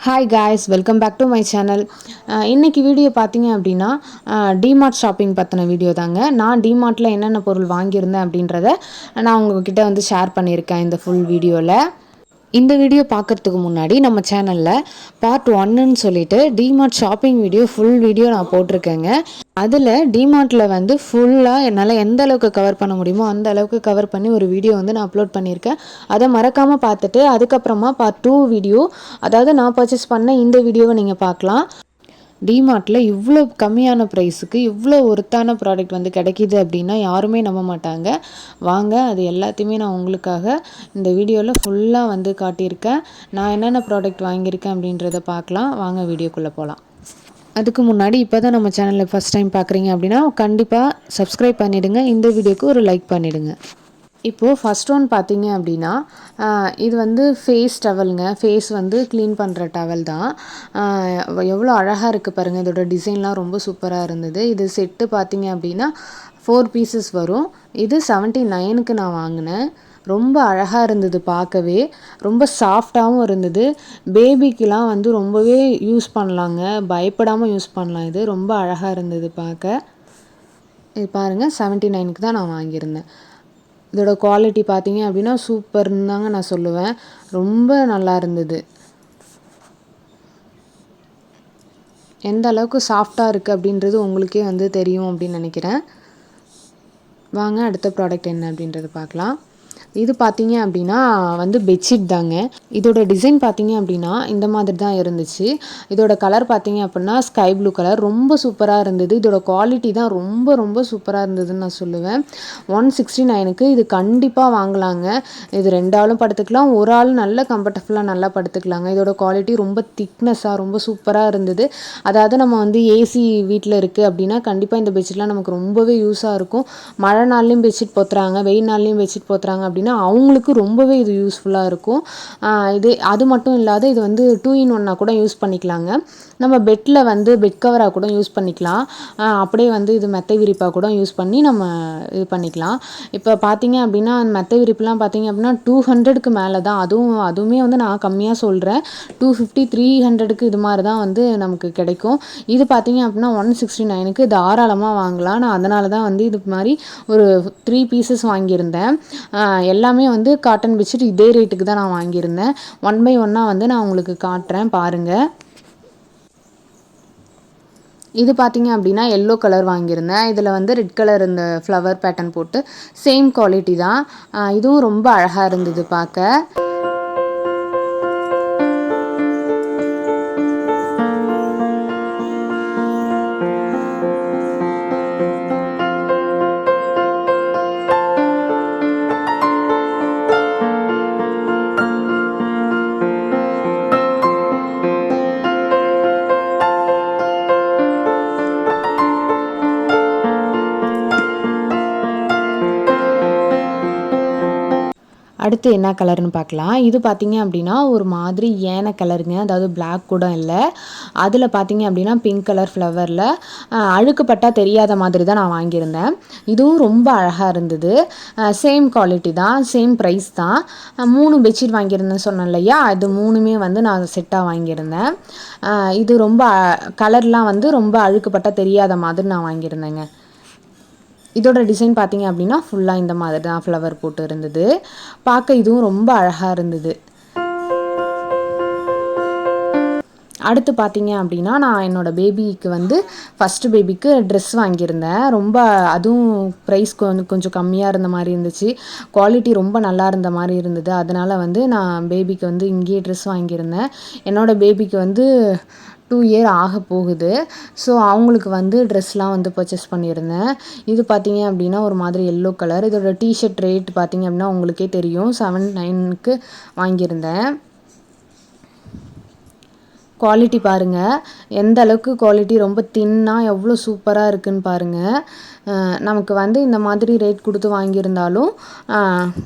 Hi guys, welcome back to my channel. இன்றைக்கி video பார்த்தீங்க அப்படின்னா டிமார்ட் ஷாப்பிங் பற்றின வீடியோ தாங்க. நான் டிமார்ட்டில் என்னென்ன பொருள் வாங்கியிருந்தேன் அப்படின்றத நான் உங்ககிட்ட வந்து ஷேர் பண்ணியிருக்கேன் இந்த ஃபுல் வீடியோவில். இந்த வீடியோ பார்க்குறதுக்கு முன்னாடி நம்ம சேனலில் பார்ட் 1ன்னு சொல்லிட்டு DMart shopping video full video நான் போட்டிருக்கேங்க. அதில் டிமார்ட்டில் வந்து ஃபுல்லாக என்னால் எந்த அளவுக்கு கவர் பண்ண முடியுமோ அந்த அளவுக்கு கவர் பண்ணி ஒரு வீடியோ வந்து நான் அப்லோட் பண்ணியிருக்கேன். அதை மறக்காமல் பார்த்துட்டு அதுக்கப்புறமா பார்ட் 2 வீடியோ, அதாவது நான் பர்ச்சேஸ் பண்ண இந்த வீடியோவை நீங்கள் பார்க்கலாம். டிமார்ட்டில் இவ்வளோ கம்மியான ப்ரைஸுக்கு இவ்வளோ ஒர்த்தான ப்ராடக்ட் வந்து கிடைக்கிது அப்படின்னா யாருமே நம்ப மாட்டாங்க. வாங்க, அது எல்லாத்தையுமே நான் உங்களுக்காக இந்த வீடியோவில் ஃபுல்லாக வந்து காட்டியிருக்கேன். நான் என்னென்ன ப்ராடக்ட் வாங்கியிருக்கேன் அப்படின்றத பார்க்கலாம். வாங்க வீடியோக்குள்ளே போகலாம். அதுக்கு முன்னாடி இப்போ தான் நம்ம சேனலில் ஃபஸ்ட் டைம் பார்க்குறீங்க அப்படின்னா கண்டிப்பாக சப்ஸ்கிரைப் பண்ணிவிடுங்க. இந்த வீடியோக்கு ஒரு லைக் பண்ணிவிடுங்க. இப்போது ஃபஸ்ட் ஒன் பார்த்தீங்க அப்படின்னா இது வந்து ஃபேஸ் டவலுங்க. ஃபேஸ் வந்து க்ளீன் பண்ணுற டவல் தான். எவ்வளோ அழகாக இருக்குது பாருங்கள். இதோட டிசைன்லாம் ரொம்ப சூப்பராக இருந்தது. இது செட்டு பார்த்தீங்க அப்படின்னா 4 பீசஸ் வரும். இது 79க்கு நான் வாங்கினேன். ரொம்ப அழகாக இருந்தது பார்க்கவே. ரொம்ப சாஃப்டாகவும் இருந்தது. பேபிக்கெலாம் வந்து ரொம்பவே யூஸ் பண்ணலாங்க. பயப்படாமல் யூஸ் பண்ணலாம். இது ரொம்ப அழகாக இருந்தது பார்க்க. இது பாருங்கள், 79க்கு தான் நான் வாங்கியிருந்தேன். இதோட குவாலிட்டி பார்த்தீங்க அப்படின்னா சூப்பர்னு தாங்க நான் சொல்லுவேன். ரொம்ப நல்லா இருந்தது. எந்த அளவுக்கு சாஃப்டாக இருக்குது அப்படின்றது உங்களுக்கே வந்து தெரியும் அப்படின்னு நினைக்கிறேன். வாங்க அடுத்த ப்ராடக்ட் என்ன அப்படின்றத பார்க்கலாம். இது பார்த்தீங்க அப்படின்னா வந்து பெட்ஷீட் தாங்க. இதோட டிசைன் பார்த்தீங்க அப்படின்னா இந்த மாதிரி தான் இருந்துச்சு. இதோட கலர் பார்த்தீங்க அப்படின்னா ஸ்கை ப்ளூ கலர். ரொம்ப சூப்பராக இருந்தது. இதோட குவாலிட்டி தான் ரொம்ப ரொம்ப சூப்பராக இருந்ததுன்னு நான் சொல்லுவேன். 169க்கு இது கண்டிப்பாக வாங்கலாங்க. இது 2 ஆளும் படுத்துக்கலாம், ஒரு ஆள் நல்ல கம்ஃபர்டபுளாக நல்லா படுத்துக்கலாங்க. இதோட குவாலிட்டி ரொம்ப திக்னஸாக ரொம்ப சூப்பராக இருந்தது. அதாவது நம்ம வந்து ஏசி வீட்டில் இருக்குது அப்படின்னா கண்டிப்பாக இந்த பெட்ஷீட்லாம் நமக்கு ரொம்பவே யூஸாக இருக்கும். மழை நாள்லேயும் பெட்ஷீட் போத்துறாங்க, வெயில் நாள்லேயும் பெட்ஷீட் போத்துறாங்க அப்படின்னா அவங்களுக்கு ரொம்பவே இது யூஸ்ஃபுல்லாக இருக்கும். அது மட்டும் இல்லாத இது வந்து 2 in 1 கூட யூஸ் பண்ணிக்கலாங்க. நம்ம பெட்டில் வந்து பெட் கவராக கூட யூஸ் பண்ணிக்கலாம். அப்படியே வந்து இது மெத்தை விரிப்பாக கூட யூஸ் பண்ணி நம்ம இது பண்ணிக்கலாம். இப்போ பார்த்தீங்க அப்படின்னா மெத்தை விரிப்புலாம் பார்த்தீங்க அப்படின்னா 200க்கு மேலே தான். அதுவுமே வந்து நான் கம்மியாக சொல்கிறேன். 250 300க்கு இது மாதிரி தான் வந்து நமக்கு கிடைக்கும். இது பார்த்தீங்க அப்படின்னா 169க்கு தாராளமாக வாங்கலாம். நான் அதனால தான் வந்து இது மாதிரி ஒரு 3 பீசஸ் வாங்கியிருந்தேன். எல்லாமே வந்து காட்டன் பெட்ஷீட் இதே ரேட்டுக்கு தான் நான் வாங்கியிருந்தேன். 1 by 1 வந்து நான் உங்களுக்கு காட்டுறேன் பாருங்கள். இது பார்த்தீங்க அப்படின்னா எல்லோ கலர் வாங்கியிருந்தேன். இதில் வந்து ரெட் கலர் இந்த ஃப்ளவர் பேட்டர்ன் போட்டு சேம் குவாலிட்டி தான். இதுவும் ரொம்ப அழகாக இருந்தது பார்க்க. அடுத்து என்ன கலர்னு பார்க்கலாம். இது பார்த்தீங்க அப்படின்னா ஒரு மாதிரி ஏன கலருங்க. அதாவது பிளாக் கூட இல்லை. அதில் பார்த்தீங்க அப்படின்னா பிங்க் கலர் ஃப்ளவரில் அழுக்குப்பட்டா தெரியாத மாதிரி தான் நான் வாங்கியிருந்தேன். இதுவும் ரொம்ப அழகாக இருந்தது. சேம் குவாலிட்டி தான், சேம் ப்ரைஸ் தான். 3 பெட்ஷீட் வாங்கியிருந்தேன்னு சொன்னேன் இல்லையா, அது 3மே வந்து நான் செட்டாக வாங்கியிருந்தேன். இது ரொம்ப கலர்லாம் வந்து ரொம்ப அழுக்குப்பட்டா தெரியாத மாதிரி நான் வாங்கியிருந்தேங்க. இதோட டிசைன் பார்த்தீங்க அப்படின்னா ஃபுல்லாக இந்த மாதிரி தான் ஃப்ளவர் போட்டு இருந்தது. பார்க்க இதுவும் ரொம்ப அழகாக இருந்தது. அடுத்து பார்த்தீங்க அப்படின்னா நான் என்னோடய பேபிக்கு வந்து ஃபஸ்ட்டு பேபிக்கு ட்ரெஸ் வாங்கியிருந்தேன். ரொம்ப அதுவும் ப்ரைஸ் கொஞ்சம் கம்மியாக இருந்த மாதிரி இருந்துச்சு. குவாலிட்டி ரொம்ப நல்லா இருந்த மாதிரி இருந்தது. அதனால் வந்து நான் பேபிக்கு வந்து இங்கேயே ட்ரெஸ் வாங்கியிருந்தேன். என்னோடய பேபிக்கு வந்து 2 year ஆக போகுது. ஸோ அவங்களுக்கு வந்து ட்ரெஸ்லாம் வந்து பர்ச்சேஸ் பண்ணியிருந்தேன். இது பார்த்தீங்க அப்படின்னா ஒரு மாதிரி எல்லோ கலர். இதோட டிஷர்ட் ரேட் பார்த்தீங்க அப்படின்னா உங்களுக்கே தெரியும், 79க்கு வாங்கியிருந்தேன். குவாலிட்டி பாருங்கள், எந்த அளவுக்கு குவாலிட்டி ரொம்ப தின்னாக எவ்வளோ சூப்பராக இருக்குதுன்னு பாருங்கள். நமக்கு வந்து இந்த மாதிரி ரேட் கொடுத்து வாங்கியிருந்தாலும்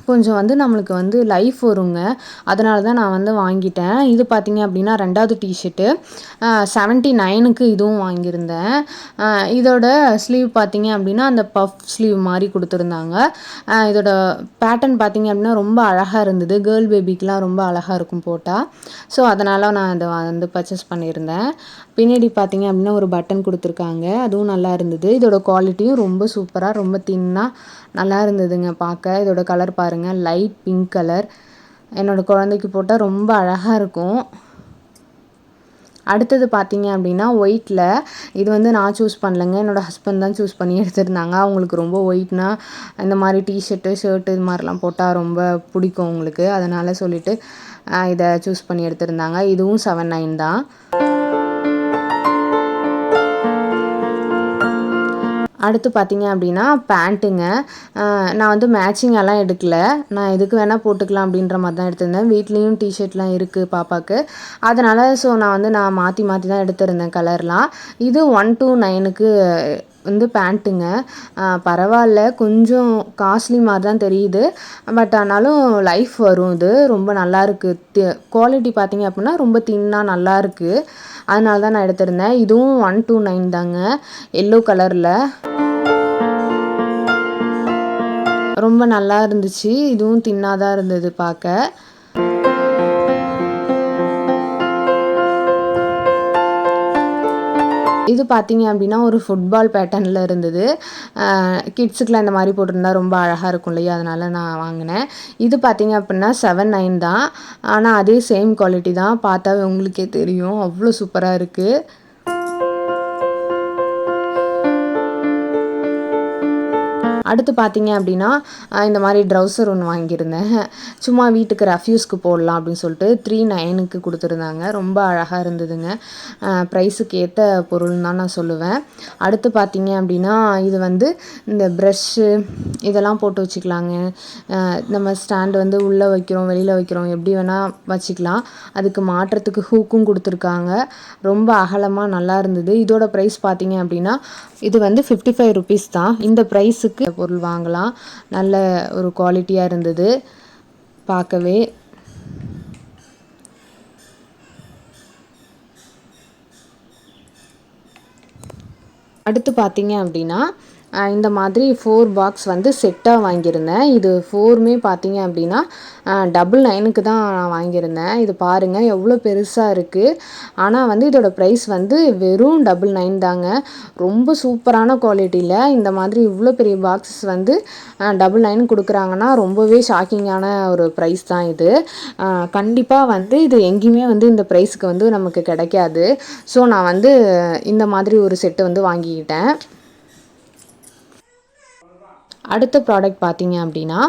கொஞ்சம் வந்து நம்மளுக்கு வந்து லைஃப் வருங்க. அதனால தான் நான் வந்து வாங்கிட்டேன். இது பார்த்திங்க அப்படின்னா 2வது டிஷர்ட்டு 79க்கு இதுவும் வாங்கியிருந்தேன். இதோட ஸ்லீவ் பார்த்திங்க அப்படின்னா அந்த பஃப் ஸ்லீவ் மாதிரி கொடுத்துருந்தாங்க. இதோட பேட்டர்ன் பார்த்திங்க அப்படின்னா ரொம்ப அழகாக இருந்தது. கேர்ள் பேபிக்கெலாம் ரொம்ப அழகாக இருக்கும் போட்டால். ஸோ அதனால் நான் அதை வந்து பர்ச்சேஸ் பண்ணியிருந்தேன். பின்னாடி பார்த்திங்க அப்படின்னா ஒரு பட்டன் கொடுத்துருக்காங்க. அதுவும் நல்லா இருந்தது. இதோட குவாலிட்டியும் ரொம்ப சூப்பராக ரொம்ப தின்னாக நல்லா இருந்ததுங்க பார்க்க. இதோட கலர் பாருங்கள், லைட் பிங்க் கலர். என்னோடய குழந்தைக்கு போட்டால் ரொம்ப அழகாக இருக்கும். அடுத்தது பார்த்திங்க அப்படின்னா ஒயிட்டில், இது வந்து நான் சூஸ் பண்ணலைங்க, என்னோடய ஹஸ்பண்ட் தான் சூஸ் பண்ணி எடுத்திருந்தாங்க. அவங்களுக்கு ரொம்ப ஒயிட்னா இந்த மாதிரி டிஷர்ட்டு ஷர்ட்டு இது மாதிரிலாம் போட்டால் ரொம்ப பிடிக்கும் அவங்களுக்கு. அதனால் சொல்லிவிட்டு இதை சூஸ் பண்ணி எடுத்திருந்தாங்க. இதுவும் 79 தான். அடுத்து பார்த்திங்க அப்படின்னா பேண்ட்டுங்க. நான் வந்து மேட்சிங்கெல்லாம் எடுக்கலை. நான் எதுக்கு வேணால் போட்டுக்கலாம் அப்படின்ற மாதிரி தான் எடுத்திருந்தேன். வீட்லேயும் டிஷர்ட்லாம் இருக்குது பாப்பாவுக்கு. அதனால் நான் மாற்றி மாற்றி தான் எடுத்திருந்தேன் கலர்லாம். இது 129க்கு வந்து பேண்ட்டுங்க. பரவாயில்ல, கொஞ்சம் காஸ்ட்லி மாதிரி தான் தெரியுது. பட் ஆனாலும் லைஃப் வரும். இது ரொம்ப நல்லாயிருக்கு. குவாலிட்டி பார்த்திங்க அப்படின்னா ரொம்ப தின்னாக நல்லாயிருக்கு. அதனால தான் நான் எடுத்திருந்தேன். இதுவும் 129 தாங்க, எல்லோ கலரில். ரொம்ப நல்லா இருந்துச்சு. இதுவும் தின்னாக தான் இருந்தது பார்க்க. இது பார்த்திங்க அப்படின்னா ஒரு ஃபுட்பால் பேட்டர்னில் இருந்தது. கிட்ஸுக்கெலாம் இந்த மாதிரி போட்டிருந்தா ரொம்ப அழகாக இருக்கும் இல்லையா, அதனால் நான் வாங்கினேன். இது பார்த்திங்க அப்படின்னா 79 தான். ஆனால் அதே சேம் குவாலிட்டி தான். பார்த்தாவே உங்களுக்கே தெரியும், அவ்வளோ சூப்பராக இருக்குது. அடுத்து பார்த்திங்க அப்படின்னா இந்த மாதிரி ட்ரௌசர் ஒன்று வாங்கியிருந்தேன். சும்மா வீட்டுக்கு ரெஃப்யூஸ்க்கு போடலாம் அப்படின்னு சொல்லிட்டு 39க்கு கொடுத்துருந்தாங்க. ரொம்ப அழகாக இருந்ததுங்க. ப்ரைஸுக்கு ஏற்ற பொருள்னு தான் நான் சொல்லுவேன். அடுத்து பார்த்திங்க அப்படின்னா இது வந்து இந்த ப்ரஷ்ஷு இதெல்லாம் போட்டு வச்சுக்கலாங்க. நம்ம ஸ்டாண்டு வந்து உள்ளே வைக்கிறோம், வெளியில் வைக்கிறோம், எப்படி வேணால் வச்சுக்கலாம். அதுக்கு மாட்டுறதுக்கு ஹூக்கும் கொடுத்துருக்காங்க. ரொம்ப அகலமாக நல்லா இருந்தது. இதோட ப்ரைஸ் பார்த்திங்க அப்படின்னா இது வந்து 55 ருபீஸ் தான். இந்த ப்ரைஸுக்கு பொருள் வாங்கலாம். நல்ல ஒரு குவாலிட்டியாக இருந்தது பார்க்கவே. அடுத்து பார்த்திங்க அப்படின்னா இந்த மாதிரி 4 பாக்ஸ் வந்து செட்டாக வாங்கியிருந்தேன். இது 4மே பார்த்திங்க அப்படின்னா 99க்கு தான் நான் வாங்கியிருந்தேன். இது பாருங்கள் எவ்வளோ பெருசாக இருக்குது. ஆனால் வந்து இதோட ப்ரைஸ் வந்து வெறும் 99 தாங்க. ரொம்ப சூப்பரான குவாலிட்டியில் இந்த மாதிரி இவ்வளோ பெரிய பாக்ஸஸ் வந்து 99 கொடுக்குறாங்கன்னா ரொம்பவே ஷாக்கிங்கான ஒரு ப்ரைஸ் தான் இது. கண்டிப்பாக வந்து இது எங்கேயுமே வந்து இந்த ப்ரைஸுக்கு வந்து நமக்கு கிடைக்காது. ஸோ நான் வந்து இந்த மாதிரி ஒரு செட்டு வந்து வாங்கிக்கிட்டேன். அடுத்த ப்ராடக்ட் பார்த்திங்க அப்படின்னா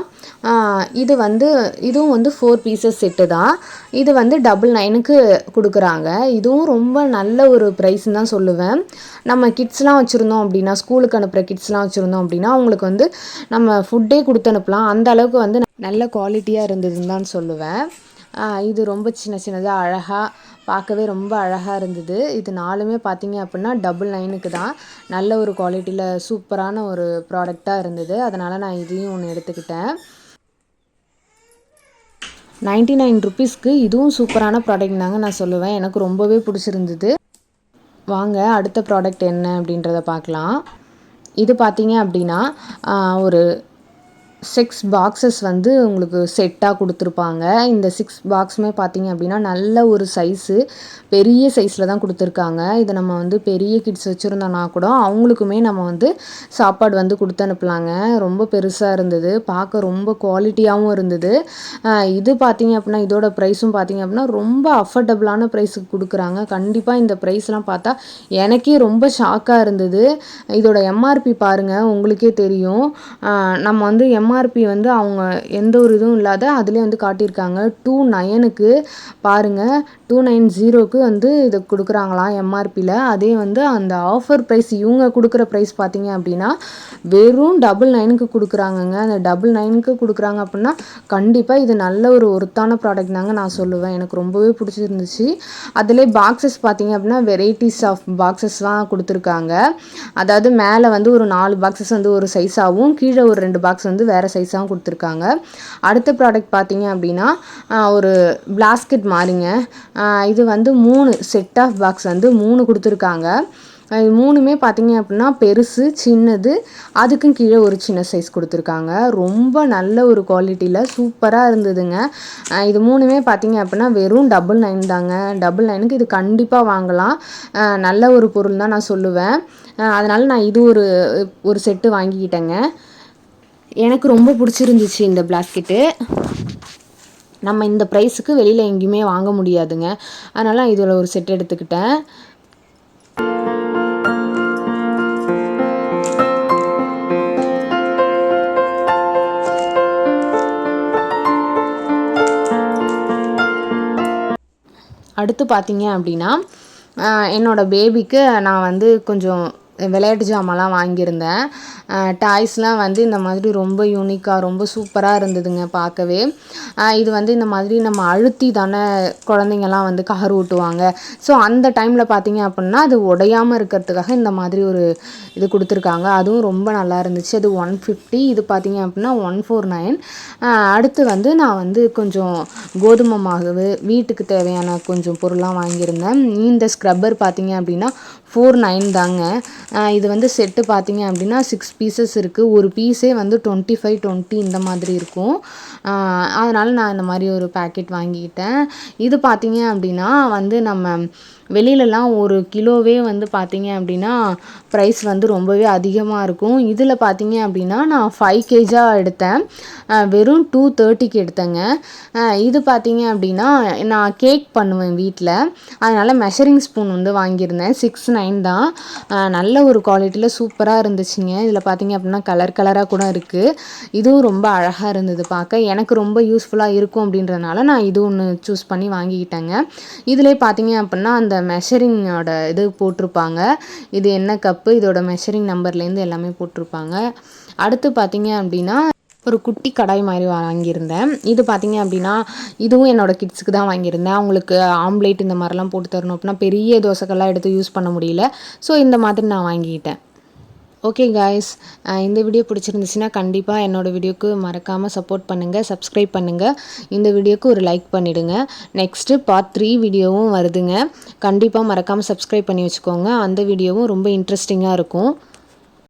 இதுவும் வந்து 4 பீசஸ் செட்டு தான். இது வந்து 99க்கு கொடுக்குறாங்க. இதுவும் ரொம்ப நல்ல ஒரு ப்ரைஸ்ன்னு தான் சொல்லுவேன். நம்ம கிட்ஸ்லாம் வச்சுருந்தோம் அப்படின்னா, ஸ்கூலுக்கு அனுப்புகிற கிட்ஸ்லாம் வச்சுருந்தோம் அப்படின்னா அவங்களுக்கு வந்து நம்ம ஃபுட்டே கொடுத்து அனுப்பலாம். அந்த அளவுக்கு வந்து நல்ல குவாலிட்டியாக இருந்ததுன்னு தான் சொல்லுவேன். இது ரொம்ப சின்ன சின்னதாக அழகாக பார்க்கவே ரொம்ப அழகாக இருந்தது. இது 4மே பார்த்திங்க அப்படின்னா 99க்கு தான். நல்ல ஒரு குவாலிட்டியில் சூப்பரான ஒரு ப்ராடக்டாக இருந்தது. அதனால் நான் இதையும் ஒன்று எடுத்துக்கிட்டேன். 99 ருபீஸ்க்கு இதுவும் சூப்பரான ப்ராடக்ட் தாங்க நான் சொல்லுவேன். எனக்கு ரொம்பவே பிடிச்சிருந்தது. வாங்க அடுத்த ப்ராடக்ட் என்ன அப்படின்றத பார்க்கலாம். இது பார்த்திங்க அப்படின்னா ஒரு 6 பாக்ஸஸ் வந்து உங்களுக்கு செட்டாக கொடுத்துருப்பாங்க. இந்த 6 பாக்ஸுமே பார்த்திங்க அப்படின்னா நல்ல ஒரு சைஸு, பெரிய சைஸில் தான் கொடுத்துருக்காங்க. இதை நம்ம வந்து பெரிய கிட்ஸ் வச்சுருந்தோன்னா கூட அவங்களுக்குமே நம்ம வந்து சாப்பாடு வந்து கொடுத்து அனுப்பலாங்க. ரொம்ப பெருசாக இருந்தது, பார்க்க ரொம்ப குவாலிட்டியாகவும் இருந்தது. இது பார்த்திங்க அப்படின்னா இதோட ப்ரைஸும் பார்த்திங்க அப்படின்னா ரொம்ப அஃபர்டபுளான ப்ரைஸுக்கு கொடுக்குறாங்க. கண்டிப்பாக இந்த ப்ரைஸ்லாம் பார்த்தா எனக்கே ரொம்ப ஷாக்காக இருந்தது. இதோட எம்ஆர்பி பாருங்கள், உங்களுக்கே தெரியும். நம்ம வந்து எம்ஆர்பி வந்து அவங்க எந்த ஒரு இதுவும் இல்லாத அதிலே வந்து காட்டியிருக்காங்க. 29க்கு பாருங்கள், 290க்கு வந்து இது கொடுக்குறாங்களாம் எம்ஆர்பியில். அதே வந்து அந்த ஆஃபர் ப்ரைஸ் இவங்க கொடுக்குற ப்ரைஸ் பார்த்தீங்க அப்படின்னா வெறும் 99க்கு கொடுக்குறாங்கங்க. அந்த 99க்கு கொடுக்குறாங்க அப்படின்னா கண்டிப்பாக இது நல்ல ஒரு ஒர்த்தான ப்ராடக்ட் தாங்க நான் சொல்லுவேன். எனக்கு ரொம்பவே பிடிச்சிருந்துச்சு. அதிலே பாக்ஸஸ் பார்த்தீங்க அப்படின்னா வெரைட்டிஸ் ஆஃப் பாக்ஸஸ்லாம் கொடுத்துருக்காங்க. அதாவது மேலே வந்து ஒரு 4 பாக்ஸஸ் வந்து ஒரு சைஸாகவும், கீழே ஒரு 2 பாக்ஸ் வந்து வேறு சைஸாகவும் கொடுத்துருக்காங்க. அடுத்த ப்ராடக்ட் பார்த்தீங்க அப்படின்னா ஒரு பிளாஸ்கெட் மாதிரிங்க. இது வந்து 3 செட் ஆஃப் பாக்ஸ் வந்து 3 கொடுத்துருக்காங்க. இது 3மே பார்த்தீங்க அப்படின்னா பெருசு, சின்னது, அதுக்கும் கீழே ஒரு சின்ன சைஸ் கொடுத்துருக்காங்க. ரொம்ப நல்ல ஒரு குவாலிட்டியில் சூப்பராக இருந்ததுங்க. இது 3மே பார்த்தீங்க அப்படின்னா வெறும் 99 தாங்க. 99க்கு இது கண்டிப்பாக வாங்கலாம். நல்ல ஒரு பொருள் தான் நான் சொல்லுவேன். அதனால் நான் இது ஒரு செட்டு வாங்கிக்கிட்டேங்க. எனக்கு ரொம்ப பிடிச்சிருந்துச்சு இந்த பிளாஸ்கெட்டு. நம்ம இந்த ப்ரைஸுக்கு வெளியில் எங்கேயுமே வாங்க முடியாதுங்க. அதனால் நான் இதில் ஒரு செட் எடுத்துக்கிட்டேன். அடுத்து பார்த்தீங்க அப்படின்னா என்னோடய பேபிக்கு நான் வந்து கொஞ்சம் விளையாட்டு ஜாமான்லாம் வாங்கியிருந்தேன். டாய்ஸ்லாம் வந்து இந்த மாதிரி ரொம்ப யூனிக்காக ரொம்ப சூப்பராக இருந்ததுங்க பார்க்கவே. இது வந்து இந்த மாதிரி நம்ம அழுத்தி தானே குழந்தைங்கலாம் வந்து கார் ஓட்டுவாங்க. ஸோ அந்த டைமில் பார்த்தீங்க அப்படின்னா அது உடையாமல் இருக்கிறதுக்காக இந்த மாதிரி ஒரு இது கொடுத்துருக்காங்க. அதுவும் ரொம்ப நல்லா இருந்துச்சு. அது 150. இது பார்த்தீங்க அப்படின்னா 149. அடுத்து வந்து நான் வந்து கொஞ்சம் கோதுமை மாவு, வீட்டுக்கு தேவையான கொஞ்சம் பொருள்லாம் வாங்கியிருந்தேன். இந்த ஸ்க்ரப்பர் பார்த்தீங்க அப்படின்னா 49 தாங்க. இது வந்து செட்டு பார்த்தீங்க அப்படின்னா 6 பீசஸ் இருக்குது. ஒரு பீஸே வந்து 25-20 இந்த மாதிரி இருக்கும். அதனால் நான் இந்த மாதிரி ஒரு பேக்கெட் வாங்கிக்கிட்டேன். இது பார்த்தீங்க அப்படின்னா வந்து நம்ம வெளியிலலாம் ஒரு கிலோவே வந்து பார்த்தீங்க அப்படின்னா ப்ரைஸ் வந்து ரொம்பவே அதிகமாக இருக்கும். இதில் பார்த்தீங்க அப்படின்னா நான் 5 கேஜாக எடுத்தேன். வெறும் 230க்கு எடுத்தேங்க. இது பார்த்தீங்க அப்படின்னா நான் கேக் பண்ணுவேன் வீட்டில். அதனால் மெஷரிங் ஸ்பூன் வந்து வாங்கியிருந்தேன். 69 தான். நல்ல ஒரு குவாலிட்டியில் சூப்பராக இருந்துச்சுங்க. இதில் பார்த்தீங்க அப்படின்னா கலர் கலராக கூட இருக்குது. இதுவும் ரொம்ப அழகாக இருந்தது பார்க்க. எனக்கு ரொம்ப யூஸ்ஃபுல்லாக இருக்கும் அப்படின்றதுனால நான் இது ஒன்று சூஸ் பண்ணி வாங்கிக்கிட்டேங்க. இதிலே பார்த்தீங்க அப்படின்னா அந்த மெஷரிங்கோட இது போட்டிருப்பாங்க. இது என்ன கப்பு, இதோட மெஷரிங் நம்பர்லேருந்து எல்லாமே போட்டிருப்பாங்க. அடுத்து பார்த்தீங்க அப்படின்னா ஒரு குட்டி கடாய் மாதிரி வாங்கியிருந்தேன். இது பார்த்தீங்க அப்படின்னா இதுவும் என்னோடய கிட்ஸுக்கு தான் வாங்கியிருந்தேன். அவங்களுக்கு ஆம்லேட் இந்த மாதிரிலாம் போட்டு தரணும் அப்படின்னா பெரிய தோசைக்கெல்லாம் எடுத்து யூஸ் பண்ண முடியல. ஸோ இந்த மாதிரி நான் வாங்கிக்கிட்டேன். ஓகே காய்ஸ், இந்த வீடியோ பிடிச்சிருந்துச்சுன்னா கண்டிப்பாக என்னோடய வீடியோக்கு மறக்காமல் சப்போர்ட் பண்ணுங்கள், சப்ஸ்கிரைப் பண்ணுங்கள். இந்த வீடியோக்கு ஒரு லைக் பண்ணிவிடுங்க. நெக்ஸ்ட்டு பார்ட் 3 வீடியோவும் வருதுங்க. கண்டிப்பாக மறக்காமல் சப்ஸ்கிரைப் பண்ணி வச்சுக்கோங்க. அந்த வீடியோவும் ரொம்ப இன்ட்ரெஸ்டிங்காக இருக்கும்.